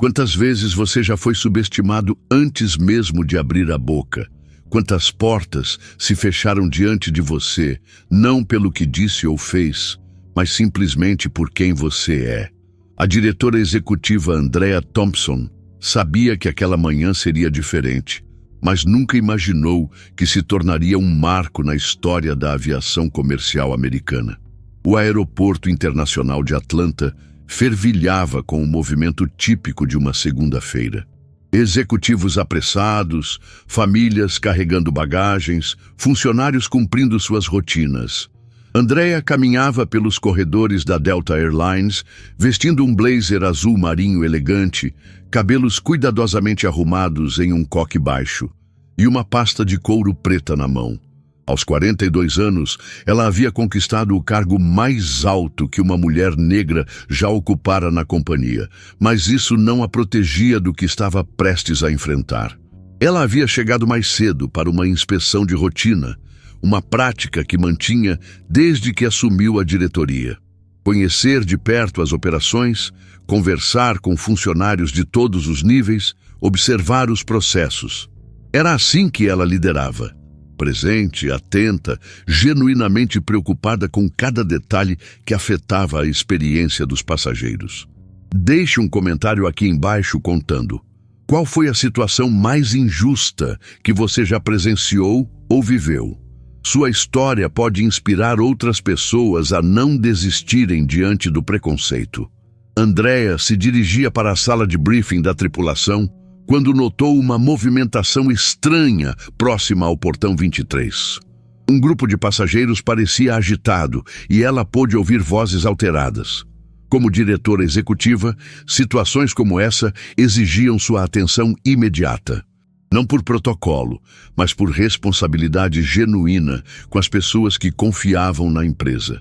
Quantas vezes você já foi subestimado antes mesmo de abrir a boca? Quantas portas se fecharam diante de você, não pelo que disse ou fez, mas simplesmente por quem você é? A diretora executiva Andrea Thompson sabia que aquela manhã seria diferente, mas nunca imaginou que se tornaria um marco na história da aviação comercial americana. O Aeroporto Internacional de Atlanta fervilhava com o movimento típico de uma segunda-feira. Executivos apressados, famílias carregando bagagens, funcionários cumprindo suas rotinas. Andrea caminhava pelos corredores da Delta Airlines, vestindo um blazer azul marinho elegante, cabelos cuidadosamente arrumados em um coque baixo, e uma pasta de couro preta na mão. Aos 42 anos, ela havia conquistado o cargo mais alto que uma mulher negra já ocupara na companhia, mas isso não a protegia do que estava prestes a enfrentar. Ela havia chegado mais cedo para uma inspeção de rotina, uma prática que mantinha desde que assumiu a diretoria. Conhecer de perto as operações, conversar com funcionários de todos os níveis, observar os processos. Era assim que ela liderava. Presente, atenta, genuinamente preocupada com cada detalhe que afetava a experiência dos passageiros. Deixe um comentário aqui embaixo contando qual foi a situação mais injusta que você já presenciou ou viveu. Sua história pode inspirar outras pessoas a não desistirem diante do preconceito. Andrea se dirigia para a sala de briefing da tripulação quando notou uma movimentação estranha próxima ao portão 23. Um grupo de passageiros parecia agitado e ela pôde ouvir vozes alteradas. Como diretora executiva, situações como essa exigiam sua atenção imediata. Não por protocolo, mas por responsabilidade genuína com as pessoas que confiavam na empresa.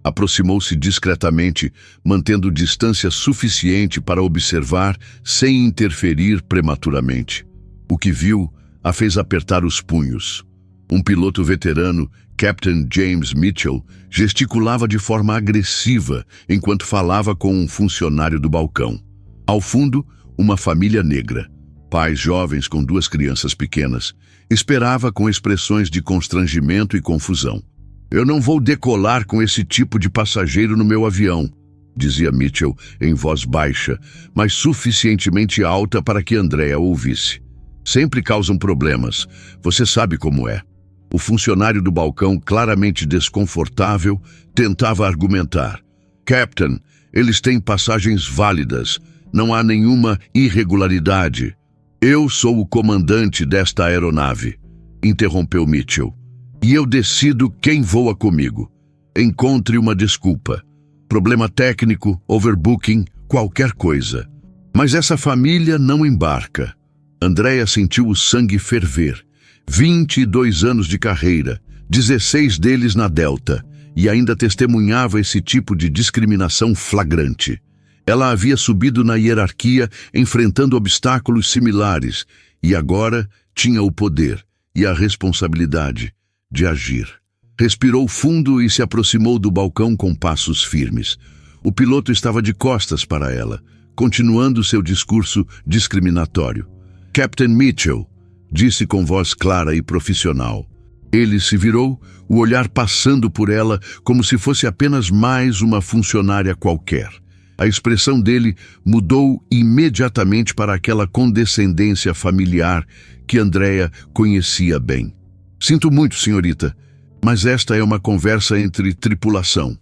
Aproximou-se discretamente, mantendo distância suficiente para observar sem interferir prematuramente. O que viu a fez apertar os punhos. Um piloto veterano, Captain James Mitchell, gesticulava de forma agressiva enquanto falava com um funcionário do balcão. Ao fundo, uma família negra, pais jovens com 2 crianças pequenas, esperava com expressões de constrangimento e confusão. "Eu não vou decolar com esse tipo de passageiro no meu avião", dizia Mitchell em voz baixa, mas suficientemente alta para que Andrea ouvisse. "Sempre causam problemas, você sabe como é." O funcionário do balcão, claramente desconfortável, tentava argumentar. "Captain, eles têm passagens válidas, não há nenhuma irregularidade." "Eu sou o comandante desta aeronave", interrompeu Mitchell. "E eu decido quem voa comigo. Encontre uma desculpa. Problema técnico, overbooking, qualquer coisa. Mas essa família não embarca." Andrea sentiu o sangue ferver. 22 anos de carreira, 16 deles na Delta, e ainda testemunhava esse tipo de discriminação flagrante. Ela havia subido na hierarquia, enfrentando obstáculos similares, e agora tinha o poder e a responsabilidade de agir. Respirou fundo e se aproximou do balcão com passos firmes. O piloto estava de costas para ela, continuando seu discurso discriminatório. "Captain Mitchell", disse com voz clara e profissional. Ele se virou, o olhar passando por ela como se fosse apenas mais uma funcionária qualquer. A expressão dele mudou imediatamente para aquela condescendência familiar que Andrea conhecia bem. "Sinto muito, senhorita, mas esta é uma conversa entre tripulação",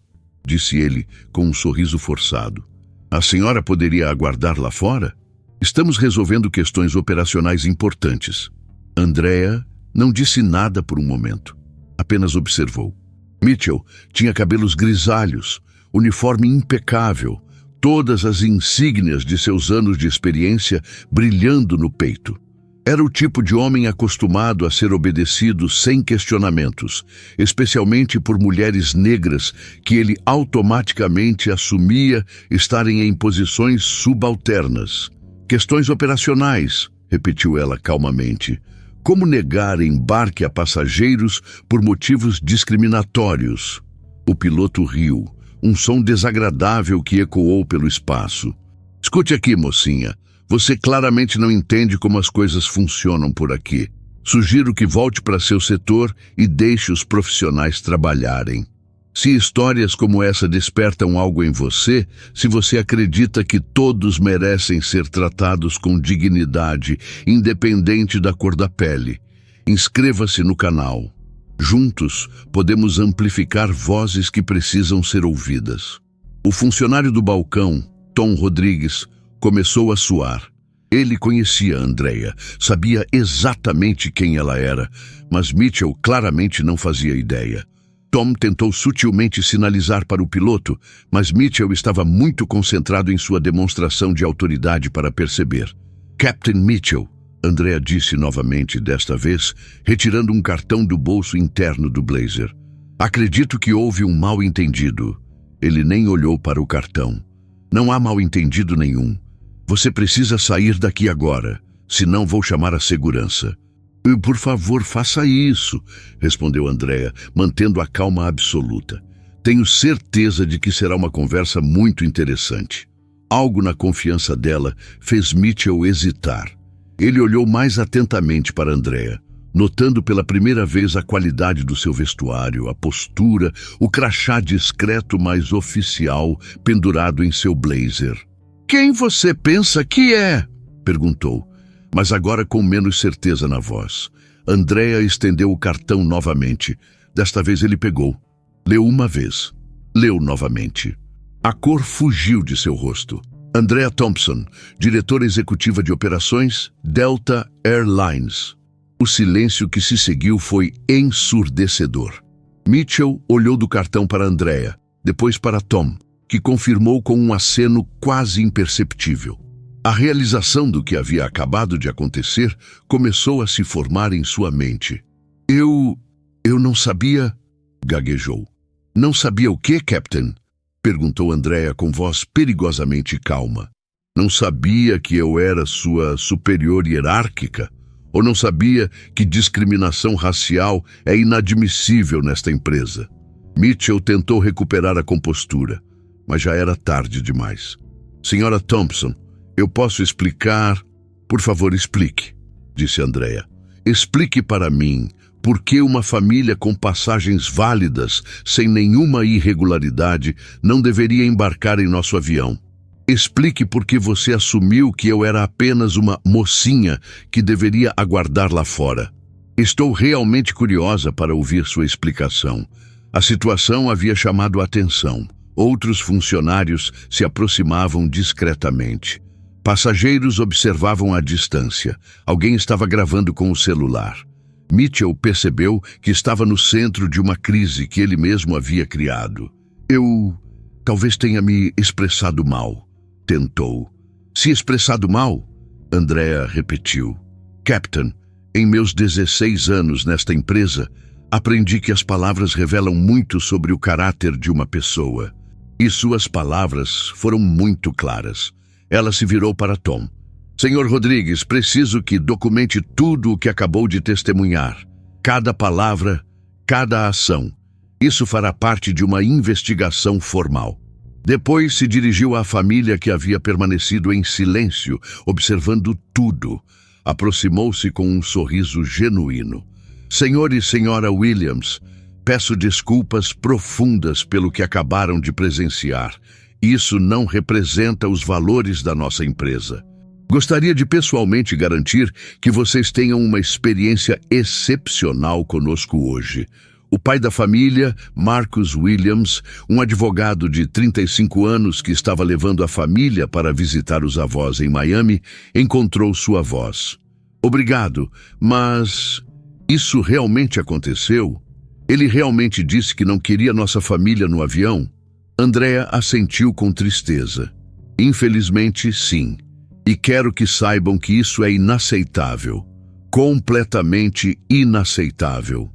disse ele com um sorriso forçado. "A senhora poderia aguardar lá fora? Estamos resolvendo questões operacionais importantes." Andrea não disse nada por um momento, apenas observou. Mitchell tinha cabelos grisalhos, uniforme impecável, todas as insígnias de seus anos de experiência brilhando no peito. Era o tipo de homem acostumado a ser obedecido sem questionamentos, especialmente por mulheres negras que ele automaticamente assumia estarem em posições subalternas. "Questões operacionais", repetiu ela calmamente. "Como negar embarque a passageiros por motivos discriminatórios?" O piloto riu, um som desagradável que ecoou pelo espaço. "Escute aqui, mocinha. Você claramente não entende como as coisas funcionam por aqui. Sugiro que volte para seu setor e deixe os profissionais trabalharem. Se histórias como essa despertam algo em você, se você acredita que todos merecem ser tratados com dignidade, independente da cor da pele, inscreva-se no canal. Juntos, podemos amplificar vozes que precisam ser ouvidas. O funcionário do balcão, Tom Rodrigues, começou a suar. Ele conhecia Andrea, sabia exatamente quem ela era, mas Mitchell claramente não fazia ideia. Tom tentou sutilmente sinalizar para o piloto, mas Mitchell estava muito concentrado em sua demonstração de autoridade para perceber. Captain Mitchell, Andrea disse novamente desta vez, retirando um cartão do bolso interno do blazer. Acredito que houve um mal-entendido. Ele nem olhou para o cartão. Não há mal-entendido nenhum. Você precisa sair daqui agora, senão vou chamar a segurança. Por favor, faça isso, respondeu Andrea, mantendo a calma absoluta. Tenho certeza de que será uma conversa muito interessante. Algo na confiança dela fez Mitchell hesitar. Ele olhou mais atentamente para Andrea, notando pela primeira vez a qualidade do seu vestuário, a postura, o crachá discreto mas oficial pendurado em seu blazer. Quem você pensa que é? Perguntou, mas agora com menos certeza na voz. Andrea estendeu o cartão novamente. Desta vez ele pegou. Leu uma vez. Leu novamente. A cor fugiu de seu rosto. Andrea Thompson, diretora executiva de operações, Delta Airlines. O silêncio que se seguiu foi ensurdecedor. Mitchell olhou do cartão para Andrea, depois para Tom, que confirmou com um aceno quase imperceptível. A realização do que havia acabado de acontecer começou a se formar em sua mente. Eu não sabia, gaguejou. Não sabia o quê, Captain? Perguntou Andrea com voz perigosamente calma. Não sabia que eu era sua superior hierárquica? Ou não sabia que discriminação racial é inadmissível nesta empresa? Mitchell tentou recuperar a compostura, mas já era tarde demais. Senhora Thompson, eu posso explicar? Por favor, explique, disse Andrea. Explique para mim por que uma família com passagens válidas, sem nenhuma irregularidade, não deveria embarcar em nosso avião. Explique por que você assumiu que eu era apenas uma mocinha que deveria aguardar lá fora. Estou realmente curiosa para ouvir sua explicação. A situação havia chamado a atenção. Outros funcionários se aproximavam discretamente. Passageiros observavam à distância. Alguém estava gravando com o celular. Mitchell percebeu que estava no centro de uma crise que ele mesmo havia criado. Eu talvez tenha me expressado mal, tentou. Se expressado mal? Andrea repetiu. Captain, em meus 16 anos nesta empresa, aprendi que as palavras revelam muito sobre o caráter de uma pessoa. E suas palavras foram muito claras. Ela se virou para Tom. Senhor Rodrigues, preciso que documente tudo o que acabou de testemunhar. Cada palavra, cada ação. Isso fará parte de uma investigação formal. Depois se dirigiu à família que havia permanecido em silêncio, observando tudo. Aproximou-se com um sorriso genuíno. Senhor e senhora Williams, peço desculpas profundas pelo que acabaram de presenciar. Isso não representa os valores da nossa empresa. Gostaria de pessoalmente garantir que vocês tenham uma experiência excepcional conosco hoje. O pai da família, Marcus Williams, um advogado de 35 anos que estava levando a família para visitar os avós em Miami, encontrou sua voz. Obrigado, mas isso realmente aconteceu? Ele realmente disse que não queria nossa família no avião? Andrea assentiu com tristeza. Infelizmente, sim. E quero que saibam que isso é inaceitável. Completamente inaceitável.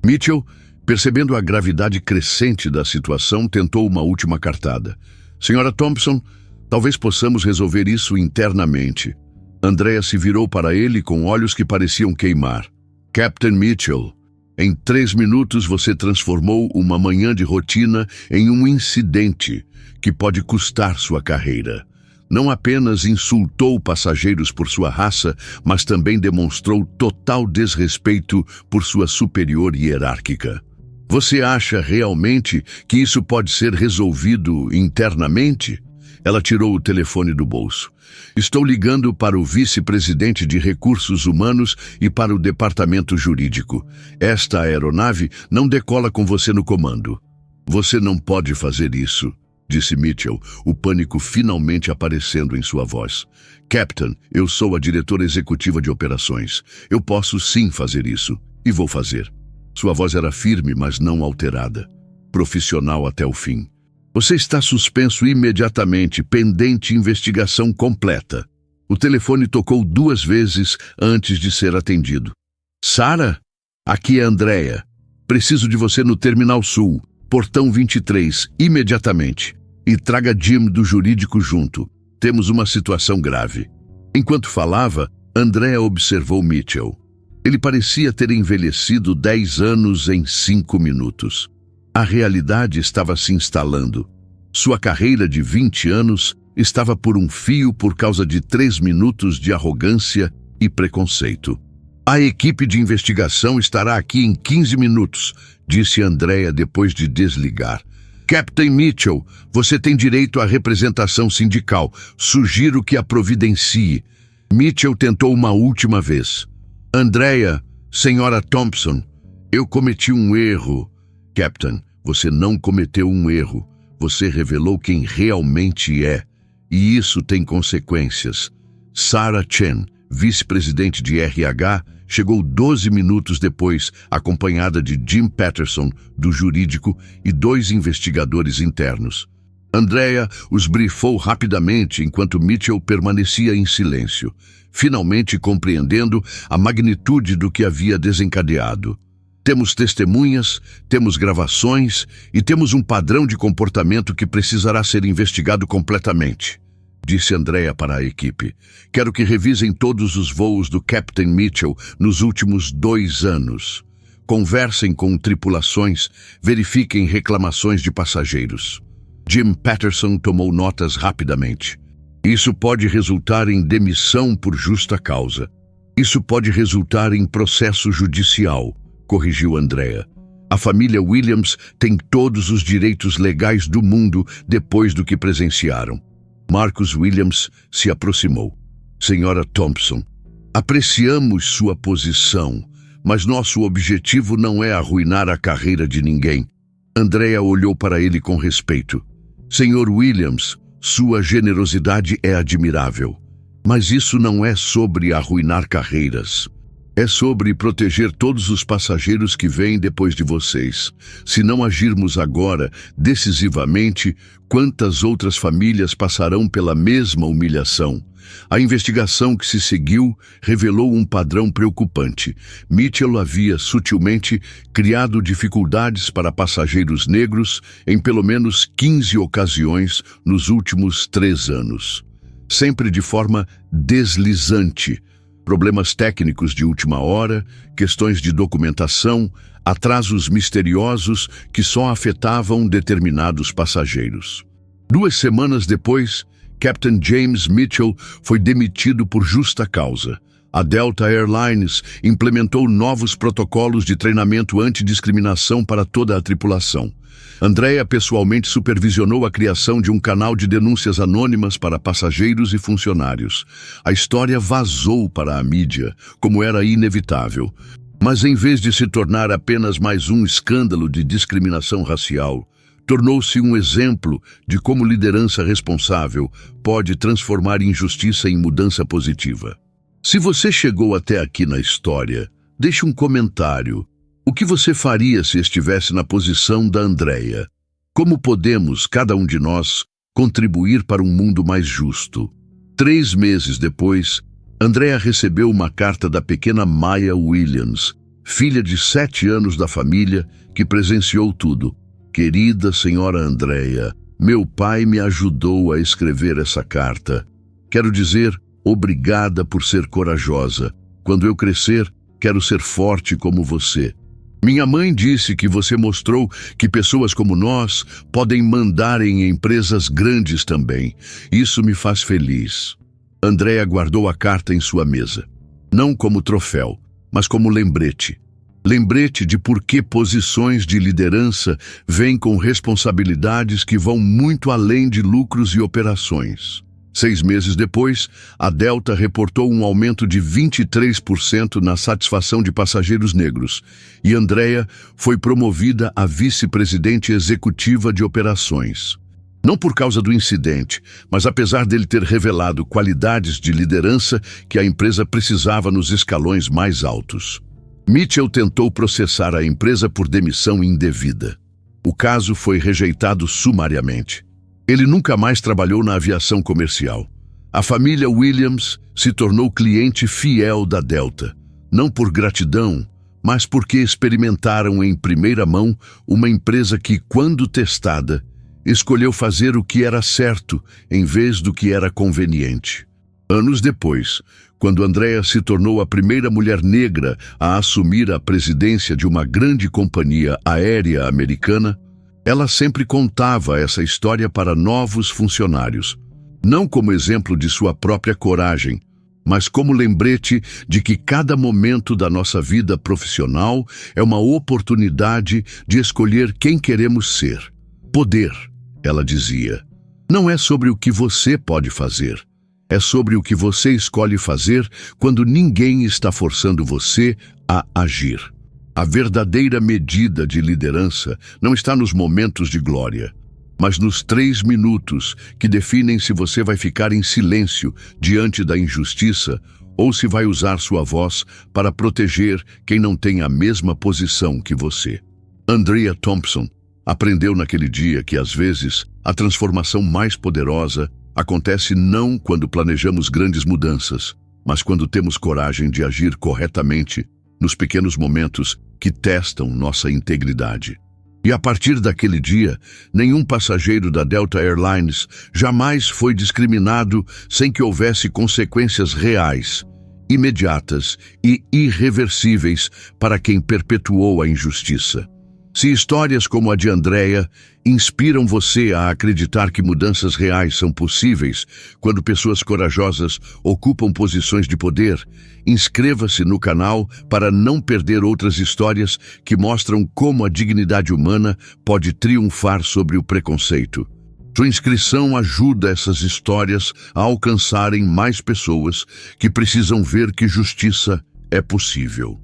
Mitchell, percebendo a gravidade crescente da situação, tentou uma última cartada. Senhora Thompson, talvez possamos resolver isso internamente. Andrea se virou para ele com olhos que pareciam queimar. Captain Mitchell, em 3 minutos você transformou uma manhã de rotina em um incidente que pode custar sua carreira. Não apenas insultou passageiros por sua raça, mas também demonstrou total desrespeito por sua superior hierárquica. Você acha realmente que isso pode ser resolvido internamente? Ela tirou o telefone do bolso. Estou ligando para o vice-presidente de recursos humanos e para o departamento jurídico. Esta aeronave não decola com você no comando. Você não pode fazer isso, disse Mitchell, o pânico finalmente aparecendo em sua voz. Captain, eu sou a diretora executiva de operações. Eu posso sim fazer isso, e vou fazer. Sua voz era firme, mas não alterada. Profissional até o fim. Você está suspenso imediatamente, pendente investigação completa. O telefone tocou 2 vezes antes de ser atendido. Sarah? Aqui é Andrea. Preciso de você no Terminal Sul, portão 23, imediatamente. E traga Jim do jurídico junto. Temos uma situação grave. Enquanto falava, Andrea observou Mitchell. Ele parecia ter envelhecido 10 anos em 5 minutos. A realidade estava se instalando. Sua carreira de 20 anos estava por um fio por causa de 3 minutos de arrogância e preconceito. A equipe de investigação estará aqui em 15 minutos, disse Andrea depois de desligar. Captain Mitchell, você tem direito à representação sindical. Sugiro que a providencie. Mitchell tentou uma última vez. Andrea, senhora Thompson, eu cometi um erro. Captain, você não cometeu um erro. Você revelou quem realmente é. E isso tem consequências. Sarah Chen, vice-presidente de RH, chegou 12 minutos depois, acompanhada de Jim Patterson, do jurídico, e 2 investigadores internos. Andrea os brifou rapidamente enquanto Mitchell permanecia em silêncio, finalmente compreendendo a magnitude do que havia desencadeado. Temos testemunhas, temos gravações e temos um padrão de comportamento que precisará ser investigado completamente, disse Andrea para a equipe. Quero que revisem todos os voos do Captain Mitchell nos últimos 2 anos. Conversem com tripulações, verifiquem reclamações de passageiros. Jim Patterson tomou notas rapidamente. Isso pode resultar em demissão por justa causa. Isso pode resultar em processo judicial, corrigiu Andrea. A família Williams tem todos os direitos legais do mundo depois do que presenciaram. Marcus Williams se aproximou. Senhora Thompson, apreciamos sua posição, mas nosso objetivo não é arruinar a carreira de ninguém. Andrea olhou para ele com respeito. Senhor Williams, sua generosidade é admirável, mas isso não é sobre arruinar carreiras. É sobre proteger todos os passageiros que vêm depois de vocês. Se não agirmos agora, decisivamente, quantas outras famílias passarão pela mesma humilhação? A investigação que se seguiu revelou um padrão preocupante. Mitchell havia sutilmente criado dificuldades para passageiros negros em pelo menos 15 ocasiões nos últimos 3 anos. Sempre de forma deslizante. Problemas técnicos de última hora, questões de documentação, atrasos misteriosos que só afetavam determinados passageiros. 2 semanas depois, Captain James Mitchell foi demitido por justa causa. A Delta Airlines implementou novos protocolos de treinamento antidiscriminação para toda a tripulação. Andrea pessoalmente supervisionou a criação de um canal de denúncias anônimas para passageiros e funcionários. A história vazou para a mídia, como era inevitável. Mas em vez de se tornar apenas mais um escândalo de discriminação racial, tornou-se um exemplo de como liderança responsável pode transformar injustiça em mudança positiva. Se você chegou até aqui na história, deixe um comentário. O que você faria se estivesse na posição da Andrea? Como podemos, cada um de nós, contribuir para um mundo mais justo? 3 meses depois, Andrea recebeu uma carta da pequena Maya Williams, filha de 7 anos da família, que presenciou tudo. Querida senhora Andrea, meu pai me ajudou a escrever essa carta. Quero dizer, obrigada por ser corajosa. Quando eu crescer, quero ser forte como você. Minha mãe disse que você mostrou que pessoas como nós podem mandar em empresas grandes também. Isso me faz feliz. Andrea guardou a carta em sua mesa. Não como troféu, mas como lembrete. Lembrete de por que posições de liderança vêm com responsabilidades que vão muito além de lucros e operações. 6 meses depois, a Delta reportou um aumento de 23% na satisfação de passageiros negros, e Andrea foi promovida a vice-presidente executiva de operações. Não por causa do incidente, mas apesar dele ter revelado qualidades de liderança que a empresa precisava nos escalões mais altos. Mitchell tentou processar a empresa por demissão indevida. O caso foi rejeitado sumariamente. Ele nunca mais trabalhou na aviação comercial. A família Williams se tornou cliente fiel da Delta, não por gratidão, mas porque experimentaram em primeira mão uma empresa que, quando testada, escolheu fazer o que era certo em vez do que era conveniente. Anos depois, quando Andrea se tornou a primeira mulher negra a assumir a presidência de uma grande companhia aérea americana, ela sempre contava essa história para novos funcionários, não como exemplo de sua própria coragem, mas como lembrete de que cada momento da nossa vida profissional é uma oportunidade de escolher quem queremos ser. Poder, ela dizia, não é sobre o que você pode fazer. É sobre o que você escolhe fazer quando ninguém está forçando você a agir. A verdadeira medida de liderança não está nos momentos de glória, mas nos 3 minutos que definem se você vai ficar em silêncio diante da injustiça ou se vai usar sua voz para proteger quem não tem a mesma posição que você. Andrea Thompson aprendeu naquele dia que, às vezes, a transformação mais poderosa acontece não quando planejamos grandes mudanças, mas quando temos coragem de agir corretamente nos pequenos momentos que testam nossa integridade. E a partir daquele dia, nenhum passageiro da Delta Air Lines jamais foi discriminado sem que houvesse consequências reais, imediatas e irreversíveis para quem perpetuou a injustiça. Se histórias como a de Andrea inspiram você a acreditar que mudanças reais são possíveis quando pessoas corajosas ocupam posições de poder, inscreva-se no canal para não perder outras histórias que mostram como a dignidade humana pode triunfar sobre o preconceito. Sua inscrição ajuda essas histórias a alcançarem mais pessoas que precisam ver que justiça é possível.